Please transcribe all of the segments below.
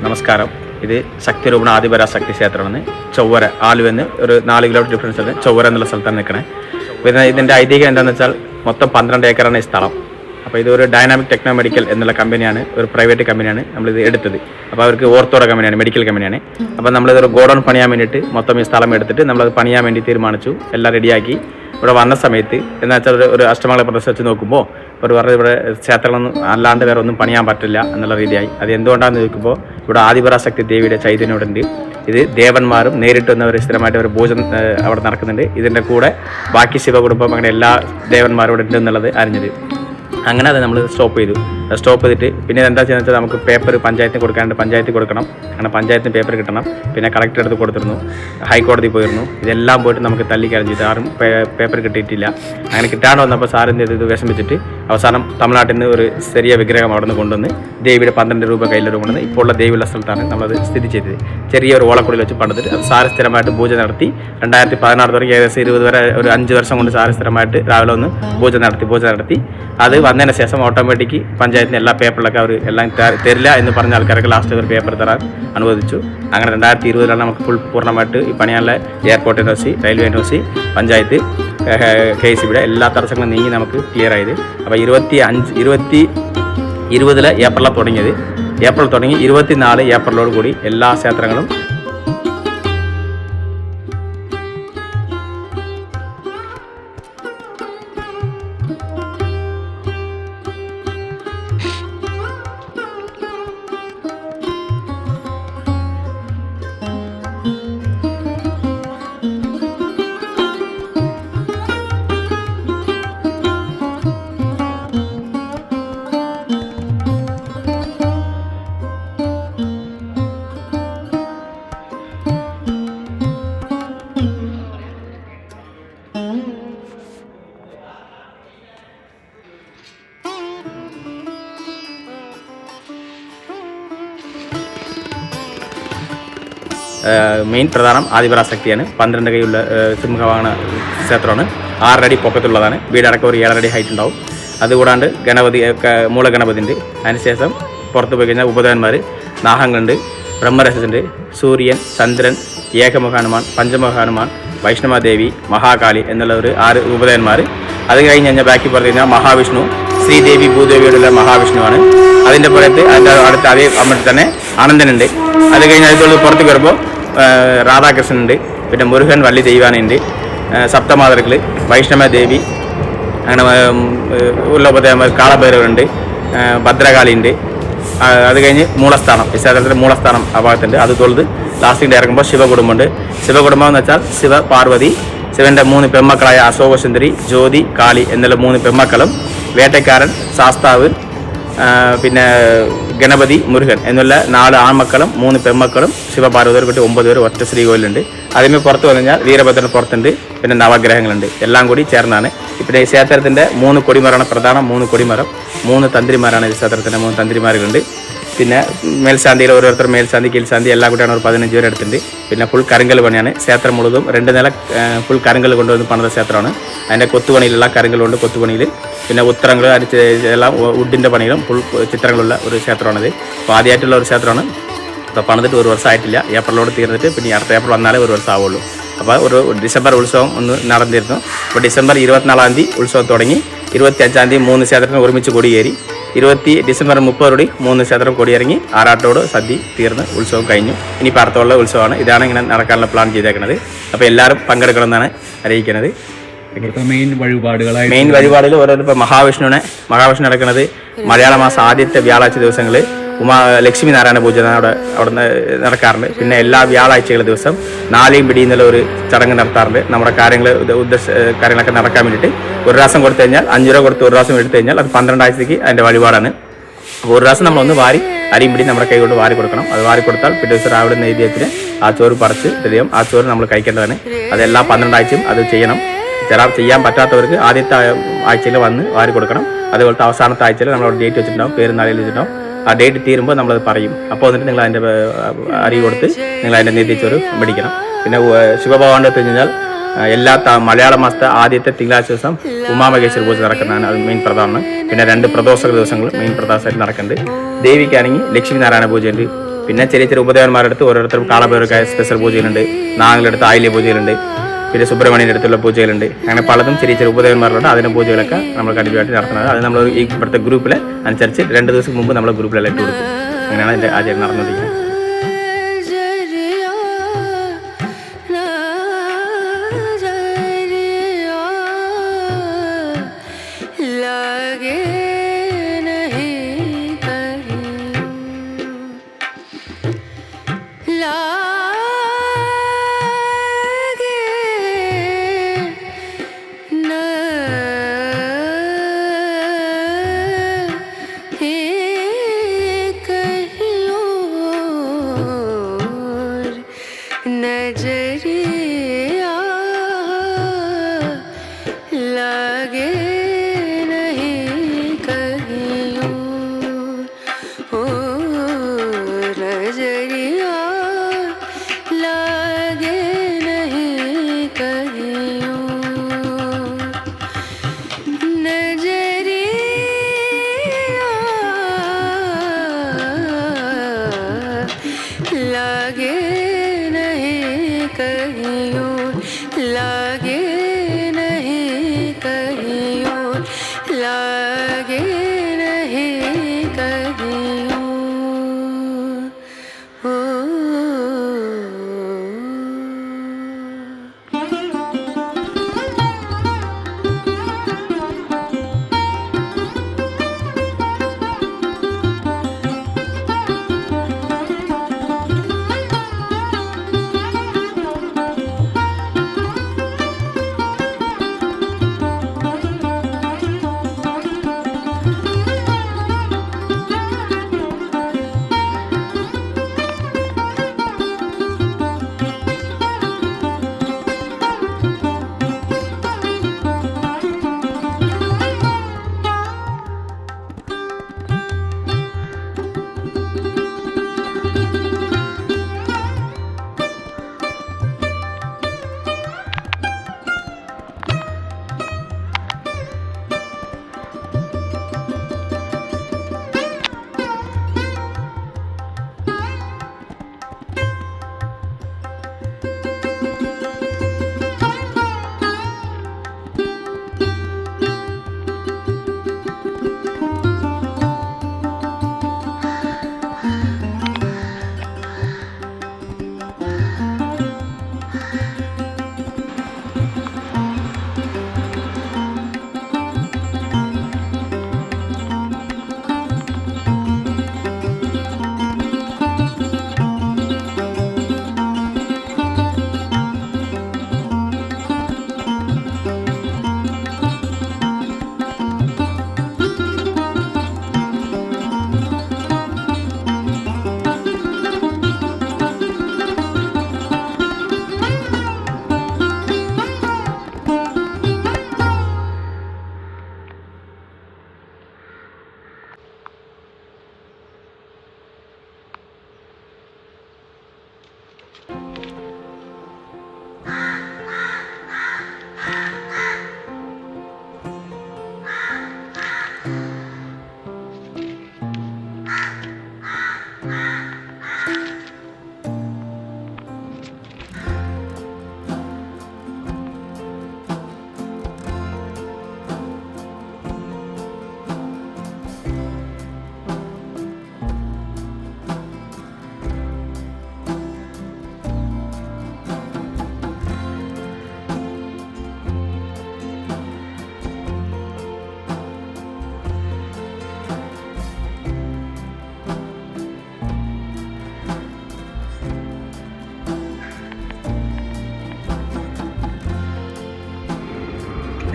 നമസ്കാരം. ഇത് ശക്തിരൂപണ ആദിപരാശക്തി ക്ഷേത്രമാണ്. ചൊവ്വര ആലുവെന്ന് ഒരു 4 കിലോമീറ്റർ ഡിഫറൻസ് ഉണ്ട്. ചൊവ്വര എന്നുള്ള സ്ഥലത്താണ് നിൽക്കണേ. പിന്നെ ഇതിൻ്റെ ഐതിഹ്യം എന്താണെന്ന് വെച്ചാൽ മൊത്തം 12 ഏക്കറാണ് ഈ സ്ഥലം. അപ്പോൾ ഇതൊരു ഡൈനാമിക് ടെക്നോ മെഡിക്കൽ എന്നുള്ള കമ്പനിയാണ്, ഒരു പ്രൈവറ്റ് കമ്പനിയാണ് നമ്മളിത് എടുത്തത്. അപ്പോൾ അവർക്ക് ഓർത്തോടെ കമ്പനിയാണ്, മെഡിക്കൽ കമ്പനിയാണ്. അപ്പോൾ നമ്മളിതൊരു ഗോഡൗൺ പണിയാൻ വേണ്ടിയിട്ട് മൊത്തം ഈ സ്ഥലം എടുത്തിട്ട് നമ്മളത് പണിയാൻ വേണ്ടി തീരുമാനിച്ചു. എല്ലാം റെഡിയാക്കി ഇവിടെ വന്ന സമയത്ത് എന്ന് വെച്ചാൽ ഒരു അഷ്ടമംഗല പ്രദേശം വെച്ച് നോക്കുമ്പോൾ ഒരു പറഞ്ഞത് ഇവിടെ ക്ഷേത്രങ്ങളൊന്നും അല്ലാണ്ട് വേറെ ഒന്നും പണിയാൻ പറ്റില്ല എന്നുള്ള രീതിയായി. അത് എന്തുകൊണ്ടാണെന്ന് ചോദിക്കുമ്പോൾ ഇവിടെ ആദിപരാശക്തി ദേവിയുടെ ചൈതന്യം ഉണ്ട്. ഇത് ദേവന്മാരും നേരിട്ട് വന്നവർ സ്ഥിരമായിട്ട് ഒരു പൂജ അവിടെ നടക്കുന്നുണ്ട്. ഇതിൻ്റെ കൂടെ ബാക്കി ശിവകുടുംബം അങ്ങനെ എല്ലാ ദേവന്മാരും ഇവിടെ ഉണ്ട് എന്നുള്ളത് അറിഞ്ഞത്. അങ്ങനെ അത് നമ്മൾ സ്റ്റോപ്പ് ചെയ്തിട്ട് പിന്നെ എന്താ ചെയ്യുന്നത് വെച്ചാൽ നമുക്ക് പേപ്പർ പഞ്ചായത്തിന് കൊടുക്കാണ്ട് പഞ്ചായത്തിൽ കൊടുക്കണം. അങ്ങനെ പഞ്ചായത്തിന് പേപ്പർ കിട്ടണം. പിന്നെ കളക്ടർ അടുത്ത് കൊടുത്തിരുന്നു, ഹൈക്കോടതി പോയിരുന്നു. ഇതെല്ലാം പോയിട്ട് നമുക്ക് തല്ലിക്കളഞ്ഞിട്ട് ആരും പേപ്പർ കിട്ടിയിട്ടില്ല. അങ്ങനെ കിട്ടാണ്ട് വന്നപ്പോൾ സാറിൻ്റെ ഇത് വിഷമിച്ചിട്ട് അവസാനം തമിഴ്നാട്ടിൽ നിന്ന് ഒരു ചെറിയ വിഗ്രഹം അവിടെ നിന്ന് കൊണ്ടുവന്ന് ദേവിയുടെ 12 രൂപ കയ്യിലൊരു കൊണ്ടുവന്ന് ഇപ്പോൾ ഉള്ള ദേവിയുള്ള സ്ഥലത്താണ് നമ്മളത് സ്ഥിതി ചെയ്തത്. ചെറിയൊരു ഓളക്കുള്ളിൽ വെച്ച് പണിതിട്ട് അത് സാറ് സ്ഥിരമായിട്ട് പൂജ നടത്തി 2016 തുടങ്ങി ഏകദേശം 20 വരെ ഒരു 5 വർഷം കൊണ്ട് സാറ് സ്ഥിരമായിട്ട് രാവിലെ ഒന്ന് പൂജ നടത്തി അത് വന്നതിന് ശേഷം ഓട്ടോമാറ്റിക് പഞ്ചായത്തിന് എല്ലാ പേപ്പറിലൊക്കെ അവർ എല്ലാം തരില്ല എന്ന് പറഞ്ഞ ആൾക്കാരൊക്കെ ലാസ്റ്റ് ഒരു പേപ്പർ തരാൻ അനുവദിച്ചു. അങ്ങനെ 2020 നമുക്ക് പൂർണ്ണമായിട്ട് ഈ പണിയാനുള്ള airport university, railway university, panchayat, KCBയുടെ എല്ലാ തടസ്സങ്ങളും നീങ്ങി നമുക്ക് ക്ലിയർ ആയത്. അപ്പോൾ 2020 ഏപ്രിലാണ് തുടങ്ങിയത്. ഏപ്രിൽ തുടങ്ങി 24 ഏപ്രിലോട് കൂടി എല്ലാ ക്ഷേത്രങ്ങളും മെയിൻ പ്രധാനം ആദിപരാശക്തിയാണ്. 12 കൈയുള്ള സിംഹവാഹന ക്ഷേത്രമാണ്. 6 അടി പൊക്കത്തുള്ളതാണ്. വീടടക്കം ഒരു 7 അടി ഹൈറ്റ് ഉണ്ടാവും. അതുകൂടാണ്ട് ഗണപതി മൂലഗണപതി ഉണ്ട്. അതിനുശേഷം പുറത്ത് പോയി കഴിഞ്ഞാൽ ഉപദേവന്മാർ, നാഹങ്ങളുണ്ട്, ബ്രഹ്മരക്ഷസുണ്ട്, സൂര്യൻ, ചന്ദ്രൻ, ഏകമുഖാനുമാൻ, പഞ്ചമുഖാനുമാൻ, വൈഷ്ണവദേവി, മഹാകാളി എന്നുള്ള ഒരു 6 ഉപദേവന്മാർ. അത് കഴിഞ്ഞ് കഴിഞ്ഞാൽ ബാക്കി പറഞ്ഞു കഴിഞ്ഞാൽ മഹാവിഷ്ണു, ശ്രീദേവി ഭൂദേവിയോടുള്ള മഹാവിഷ്ണുവാണ്. അതിൻ്റെ പുറത്ത് അതിൻ്റെ അടുത്ത് അതേ അമ്മത്തിൽ തന്നെ അനന്തനുണ്ട്. അത് കഴിഞ്ഞ് അതിൽ പുറത്ത് കയറുമ്പോൾ രാധാകൃഷ്ണനുണ്ട്, പിന്നെ മുരുകൻ, വള്ളി ദൈവാനുണ്ട്, സപ്തമാതൃകൾ, വൈഷ്ണവദേവി, അങ്ങനെ ഉള്ള ഉപദേവന്മാർ, കാളഭൈരവരുണ്ട്, ഭദ്രകാളിയുണ്ട്. അത് കഴിഞ്ഞ് മൂലസ്ഥാനം, ഈ ക്ഷേത്രത്തിൻ്റെ മൂലസ്ഥാനം ആ ഭാഗത്തുണ്ട്. അത് തൊഴുത് ലാസ്റ്റിൻ്റെ ഇറങ്ങുമ്പോൾ ശിവകുടുംബമുണ്ട്. ശിവകുടുംബം എന്ന് വെച്ചാൽ ശിവ, പാർവതി, ശിവൻ്റെ 3 പെമ്മക്കളായ അശോകസുന്ദരി, ജ്യോതി, കാളി എന്നുള്ള 3 പെമ്മക്കളും, വേട്ടക്കാരൻ, ശാസ്താവ്, പിന്നെ ഗണപതി, മുരുകൻ എന്നുള്ള 4 ആൺമക്കളും 3 പെമ്മക്കളും, ശിവപാർവതി കുട്ടി 9 പേര് ഒറ്റ ശ്രീകോവിലുണ്ട്. അതിന് പുറത്ത് വന്നു കഴിഞ്ഞാൽ വീരഭദ്രൻ പുറത്തുണ്ട്, പിന്നെ നവഗ്രഹങ്ങളുണ്ട്. എല്ലാം കൂടി ചേർന്നാണ്. പിന്നെ ഈ ക്ഷേത്രത്തിൻ്റെ 3 കൊടിമരമാണ് പ്രധാനം. 3 കൊടിമരം, 3 തന്ത്രിമാരാണ് ഈ ക്ഷേത്രത്തിൻ്റെ 3 തന്ത്രിമാരുണ്ട്. പിന്നെ മേൽശാന്തിയിൽ ഓരോരുത്തർ മേൽശാന്തി, കീഴ്ശാന്തി എല്ലാം കൂടിയാണ് ഒരു 15 പേര് എടുത്തിട്ടുണ്ട്. പിന്നെ ഫുൾ കരിങ്കൽ പണിയാണ്. ക്ഷേത്രം മുഴുവതും 2 നില ഫുൾ കരിങ്കൽ കൊണ്ടുവന്ന് പണിത ക്ഷേത്രമാണ്. അതിൻ്റെ കൊത്തുപണിയിലുള്ള കരിങ്കലുണ്ട്, കൊത്തുപണിയിൽ. പിന്നെ ഉത്തരങ്ങൾ എല്ലാം വുഡിൻ്റെ പണിയിലും ഫുൾ ചിത്രങ്ങളുള്ള ഒരു ക്ഷേത്രമാണിത്. അപ്പോൾ ആദ്യമായിട്ടുള്ള ഒരു ക്ഷേത്രമാണ്. അപ്പോൾ പണിതിട്ട് 1 വർഷം ആയിട്ടില്ല. ഏപ്രിലോട് തീർന്നിട്ട് പിന്നെ അടുത്ത ഏപ്രിൽ വന്നാലേ 1 വർഷം ആവുള്ളൂ. അപ്പോൾ ഒരു ഡിസംബർ ഉത്സവം ഒന്ന് നടന്നിരുന്നു. അപ്പോൾ ഡിസംബർ 24-ാം തീയതി ഉത്സവം തുടങ്ങി. 25-ാം തീയതി 3 ക്ഷേത്രത്തിന് ഒരുമിച്ച് കൊടിയേറി. ഡിസംബർ 30 3 ക്ഷേത്രം കൊടിയിറങ്ങി. ആറാട്ടോട് സദ്യ തീർന്ന് ഉത്സവം കഴിഞ്ഞു. ഇനിയിപ്പോൾ അടുത്തുള്ള ഉത്സവമാണ്. ഇതാണ് ഇങ്ങനെ നടക്കാനുള്ള പ്ലാൻ ചെയ്തേക്കുന്നത്. അപ്പോൾ എല്ലാവരും പങ്കെടുക്കണമെന്നാണ് അറിയിക്കുന്നത്. മെയിൻ വഴിപാടുകൾ ഓരോ ഇപ്പോൾ മഹാവിഷ്ണു നടക്കുന്നത് മലയാള മാസം ആദ്യത്തെ വ്യാഴാഴ്ച ദിവസങ്ങൾ ലക്ഷ്മി നാരായണ പൂജ അവിടെ നടക്കാറുണ്ട്. പിന്നെ എല്ലാ വ്യാഴാഴ്ചകൾ ദിവസം 4 പിടി എന്നുള്ള ഒരു ചടങ്ങ് നടത്താറുണ്ട്. നമ്മുടെ കാര്യങ്ങളൊക്കെ നടക്കാൻ വേണ്ടിയിട്ട് 1 പ്രാവശ്യം കൊടുത്തു കഴിഞ്ഞാൽ 5 രൂപ കൊടുത്ത് 1 പ്രാവശ്യം എടുത്തു കഴിഞ്ഞാൽ അത് 12 ആഴ്ചയ്ക്ക് അതിൻ്റെ വഴിപാടാണ്. അപ്പോൾ 1 പ്രാവശ്യം നമ്മളൊന്ന് വാരി അരിയും പിടി നമ്മുടെ കൈ കൊണ്ട് വാരി കൊടുക്കണം. അത് വാരി കൊടുത്താൽ പിറ്റേ ദിവസം രാവിലെ നൈവേദ്യത്തിന് ആ ചോറ് പറിച്ച് തരും. ആ ചോറ് നമ്മൾ കഴിക്കേണ്ടതാണ്. അതെല്ലാ 12 ആഴ്ചയും അത് ചെയ്യണം. ചെയ്യാൻ പറ്റാത്തവർക്ക് ആദ്യത്തെ ആഴ്ചയിൽ വന്ന് വാരി കൊടുക്കണം. അതുപോലത്തെ അവസാനത്തെ ആഴ്ചയിൽ നമ്മളവിടെ ഡേറ്റ് വെച്ചിട്ടുണ്ടാവും, പേര് നാളിൽ വെച്ചിട്ടുണ്ടാവും. ആ ഡേറ്റ് തീരുമ്പോൾ നമ്മളത് പറയും. അപ്പോൾ വന്നിട്ട് നിങ്ങൾ അതിൻ്റെ അരി കൊടുത്ത് നിങ്ങൾ അതിൻ്റെ നെയ്തിച്ചോറ് മേടിക്കണം. പിന്നെ ശിവഭഗവാന്റെ എടുത്തു കഴിഞ്ഞാൽ എല്ലാ മലയാള മാസത്തെ ആദ്യത്തെ തിങ്കളാഴ്ച ദിവസം ഉമാമഹേശ്വര പൂജ നടക്കുന്നതാണ്. അത് മെയിൻ പ്രധാനമാണ്. പിന്നെ 2 പ്രദോഷ ദിവസങ്ങൾ മെയിൻ പ്രദോഷമായിട്ട് നടക്കുന്നുണ്ട്. ദേവിക്കാണെങ്കിൽ ലക്ഷ്മി നാരായണ പൂജയുണ്ട്, പിന്നെ ചെറിയ ചെറിയ ഉപദേവന്മാരുടെ അടുത്ത് ഓരോരുത്തരും കാളഭൈരവർക്ക് സ്പെഷ്യൽ പൂജകളുണ്ട്, നാങ്ങളുടെ അടുത്ത് ആയില്യ പൂജകളുണ്ട്, പിന്നെ സുബ്രഹ്മണ്യൻ്റെ അടുത്തുള്ള പൂജകളുണ്ട്. അങ്ങനെ പലതും ചെറിയ ചെറിയ ഉപദേവന്മാരുണ്ട്. അതിൻ്റെ പൂജകളൊക്കെ നമ്മൾ കണ്ടിന്യൂവായിട്ട് നടത്തുന്നത്. അത് നമ്മൾ ഈ ഇവിടുത്തെ ഗ്രൂപ്പിൽ അനുസരിച്ച് 2 ദിവസം മുമ്പ് നമ്മൾ ഗ്രൂപ്പിലെല്ലാം ഇട്ട് കൊടുക്കും. അങ്ങനെയാണ് എൻ്റെ ആചാരം നടന്നുകൊണ്ടിരിക്കുന്നത്.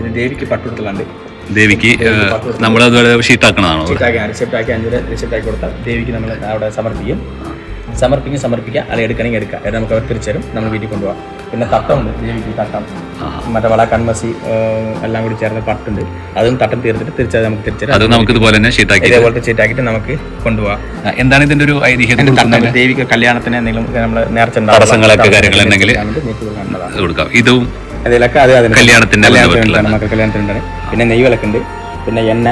പിന്നെ ദേവിക്ക് പട്ടുകൊടുത്തലുണ്ട്. ദേവിക്ക് നമ്മൾ ഷീട്ടാക്കണതാണോ? റിസെപ്റ്റാക്കി 5 റിസെപ്റ്റാക്കി കൊടുത്താൽ ദേവിക്ക് നമ്മൾ അവിടെ സമർപ്പിക്കുക അത് എടുക്കണമെങ്കിൽ എടുക്കുക. അത് നമുക്ക് അവർ തിരിച്ചുതരും, നമ്മൾ വീട്ടിൽ കൊണ്ടുപോകാം. പിന്നെ തട്ടമുണ്ട്, ദേവിക്ക് തട്ടം, മറ്റേ വള കൺമസി എല്ലാം കൂടി ചേർന്ന് പട്ടുണ്ട്. അതും തട്ടം തീർത്തിട്ട് തിരിച്ചത് നമുക്ക് തിരിച്ചുതരും. അത് നമുക്ക് ഇതുപോലെ തന്നെ ഇതേപോലത്തെ ഷീറ്റാക്കിയിട്ട് നമുക്ക് കൊണ്ടുപോകാം. എന്താണ് ഇതിന്റെ ഒരു ഐതിഹ്യം? ദേവിക്ക് കല്യാണത്തിന് എന്തെങ്കിലും നമ്മൾ നേർച്ച തടസ്സങ്ങളൊക്കെ കാര്യങ്ങളുണ്ടെങ്കിൽ കൊടുക്കാം. ഇതും അതിലൊക്കെ അത് കല്യാണത്തിന്റെ മക്കൾ കല്യാണത്തിനുണ്ടാണ്. പിന്നെ നെയ്യ് വിളക്കുണ്ട്, പിന്നെ എണ്ണ,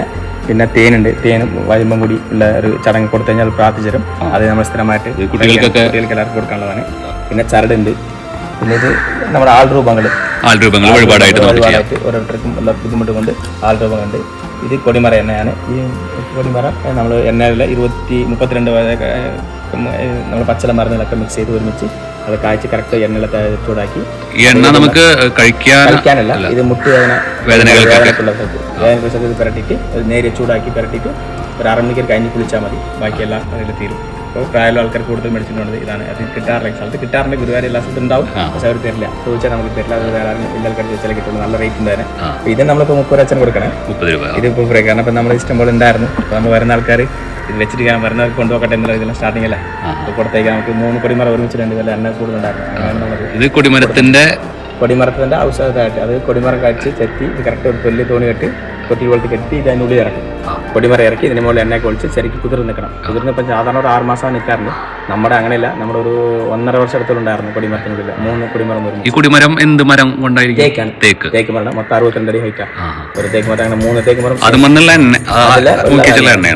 പിന്നെ തേനുണ്ട്. തേനും വരുമ്പം കൂടി ഉള്ള ഒരു ചടങ്ങ് കൊടുത്തു കഴിഞ്ഞാൽ പ്രാർത്ഥിച്ചു തരും. അത് നമ്മൾ സ്ഥിരമായിട്ട് കുട്ടികൾക്ക് എല്ലാവർക്കും കൊടുക്കാനുള്ളതാണ്. പിന്നെ ചരടുണ്ട്. പിന്നെ ഇത് നമ്മുടെ ആൾരൂപങ്ങൾ വഴിപാടായിട്ട് ഓരോരുത്തർക്കും ഉള്ള ബുദ്ധിമുട്ട് കൊണ്ട് ആൾരൂപങ്ങളുണ്ട്. ഇത് കൊടിമര എണ്ണയാണ്. ഈ കൊടിമര നമ്മൾ എണ്ണയിൽ 32 വരെ നമ്മൾ പച്ചല മരുന്നുകളൊക്കെ മിക്സ് ചെയ്ത് ഒരുമിച്ച് അത് കാഴ്ച കറക്റ്റ് എണ്ണയിൽ ചൂടാക്കി. ഈ എണ്ണ നമുക്ക് കഴിക്കാനല്ല, ഇത് വേദനകൾക്കുള്ള ഇത് പുരട്ടിയിട്ട് നേരെ ചൂടാക്കി പുരട്ടിയിട്ട് ഒരു 6 മണിക്കൂർ കഴിഞ്ഞ് കുളിച്ചാൽ മതി. ബാക്കിയെല്ലാം അതിൽ തീരും. അപ്പോൾ പ്രായമുള്ള ആൾക്കാർ കൂടുതൽ മേടിച്ചിട്ടുള്ളത് ഇതാണ്. അത് കിട്ടാറില്ല. സ്ഥലത്ത് കിട്ടാറുണ്ട്, ഗുരുവായൂർ എല്ലാ സ്ഥലത്തും ഉണ്ടാവും. പക്ഷെ അവർ തരില്ല. ചോദിച്ചാൽ നമുക്ക് തരില്ല. അത് വേറെ എല്ലാ ആൾക്കാർ ചോദിച്ചാൽ കിട്ടുള്ളൂ. നല്ല റേറ്റ് ഉണ്ട് അതിന്. ഇത് നമ്മളിപ്പോൾ 30 അച്ഛൻ കൊടുക്കണേ. 30 രൂപ. ഇത് 30 രൂപ. കാരണം ഇപ്പം നമ്മൾ ഇഷ്ടംപോലെ ഉണ്ടായിരുന്നു. അപ്പോൾ നമ്മൾ വരുന്ന ആൾക്കാർ ഇത് വെച്ചിട്ട് വരുന്നവർക്ക് കൊണ്ടുപോകട്ടെ എന്നുള്ള ഇതിൽ സ്റ്റാർട്ടിംഗ് അല്ലേ. അപ്പോൾ കൊടുത്തേക്ക് നമുക്ക് 3 കൊടിമര ഒരുമിച്ചിട്ടുണ്ട്. ഇതെല്ലാം എണ്ണ കൂടുതലുണ്ടായിരുന്നു. ഇത് കൊടിമരത്തിന്റെ ഔഷധമായിട്ട് അത് കൊടിമര കഴിച്ച് ചെത്തി ഇത് കറക്റ്റ് ഒരു തൊല്ലി തോണി കെട്ടി കൊട്ടി പോലത്തെ കെട്ടി ഇത് അതിനുള്ളിൽ ഇറക്കും. കൊടിമര ഇറക്കി ഇതിന് മുകളിൽ എണ്ണയൊക്കെ ഒഴിച്ച് ശരിക്കും കുതിർന്ന് നിൽക്കണം. കുതിർന്നിപ്പം സാധാരണ ഒരു 6 മാസം നിൽക്കാറുണ്ട്. നമ്മുടെ അങ്ങനെയല്ല, നമ്മുടെ ഒരു 1.5 വർഷം അടുത്തുണ്ടായിരുന്നു കൊടിമരത്തിനുള്ളിൽ 3 കൊടിമരം വരും. ഈ കൊടിമരം എന്ത് മരം കൊണ്ടായിരിക്കും? തേക്ക് മരം. മൊത്തം 62 അടി ഹൈറ്റാണ് ഒരു തേക്ക് മരം. അങ്ങനെ 3 തേക്ക് മരം.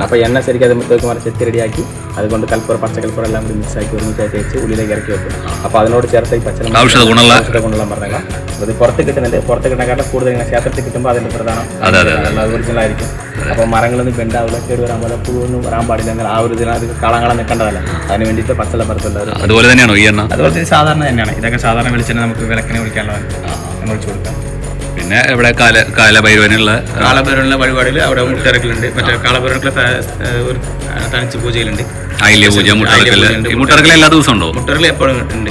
അപ്പൊ എണ്ണ ശരിക്കും അത് തേക്ക് മരം ചെത്തി റെഡിയാക്കി അതുകൊണ്ട് കൽപ്പൂർ പച്ചക്കൽപ്പൂർ എല്ലാം കൂടി മിക്സ് ആക്കി ഒരുമിച്ച് തേച്ച് ഉള്ളിലേക്ക് ഇറക്കി വെക്കും. അപ്പൊ അതിനോട് ചേർത്ത് ഈ പച്ച ഔഷധ ഗുണമുള്ള പറഞ്ഞാൽ അത് പുറത്ത് കിട്ടുന്നുണ്ട്. പുറത്ത് കിട്ടുന്നതിനെക്കാളും കൂടുതൽ ഇങ്ങനെ ക്ഷേത്രത്തിൽ കിട്ടുമ്പോൾ അതിന്റെ പ്രധാനം ഒറിജിനൽ ആയിരിക്കും. അപ്പോൾ മരങ്ങളൊന്നും ബെൻഡാവില്ല, കേട് വരാൻ പോലെ പുഴുവൊന്നും വരാൻ പാടില്ല. അങ്ങനെ ആ ഒരു ഇതിനകത്ത് കളങ്ങളെ നിൽക്കേണ്ടതല്ല. അതിന് വേണ്ടിയിട്ട് പച്ചല പരത്തുള്ളത്. അതുപോലെ തന്നെയാണോ ഈ എണ്ണ? അതുപോലെ സാധാരണ തന്നെയാണ്. ഇതൊക്കെ സാധാരണ വെളിച്ചെണ്ണ നമുക്ക് വിളക്കിനെ വിളിക്കാനുള്ളതാണ്. നമ്മൾ ഒഴിച്ചു കൊടുക്കാം. പിന്നെ ഇവിടെ കാലഭൈരവനുള്ള വഴിപാടിൽ അവിടെ മുട്ടറക്കലുണ്ട്. മറ്റേ കാലഭൈരവനുള്ള ഒരു തനിച്ച് പൂജയിലുണ്ട്. ആയില്യ പൂജ, മുട്ടറക്കൽ എല്ലാ ദിവസവും ഉണ്ടോ? മുട്ടറക്കൽ എപ്പോഴും ഉണ്ട്.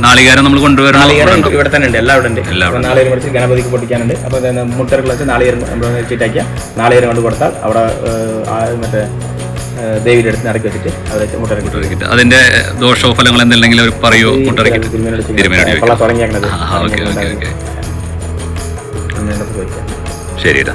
നാളികേരം നമ്മൾ കൊണ്ടുവരണം. ഇവിടെ തന്നെ ഉണ്ട്. എല്ലാം ഇവിടെ ഉണ്ട്. നാളികേരം കുറച്ച് ഗണപതിക്ക് പൊട്ടിക്കാനുണ്ട്. അപ്പോൾ മുട്ടറക്കൽ വെച്ച് നാളികേരം വെച്ചിട്ടാക്കിയാൽ നാളികേരം കൊണ്ട് കൊടുത്താൽ അവിടെ മറ്റേ ദേവിയുടെ അടുത്ത് നടക്കി വെച്ചിട്ട് അവിടെ മുട്ടറക്കിട്ട് അതിന്റെ ദോഷഫലങ്ങൾ എന്തെങ്കിലും അവർ പറയുമോ? മുട്ടറക്കിട്ട് തുടങ്ങിയേക്കണത് ശരിടാ.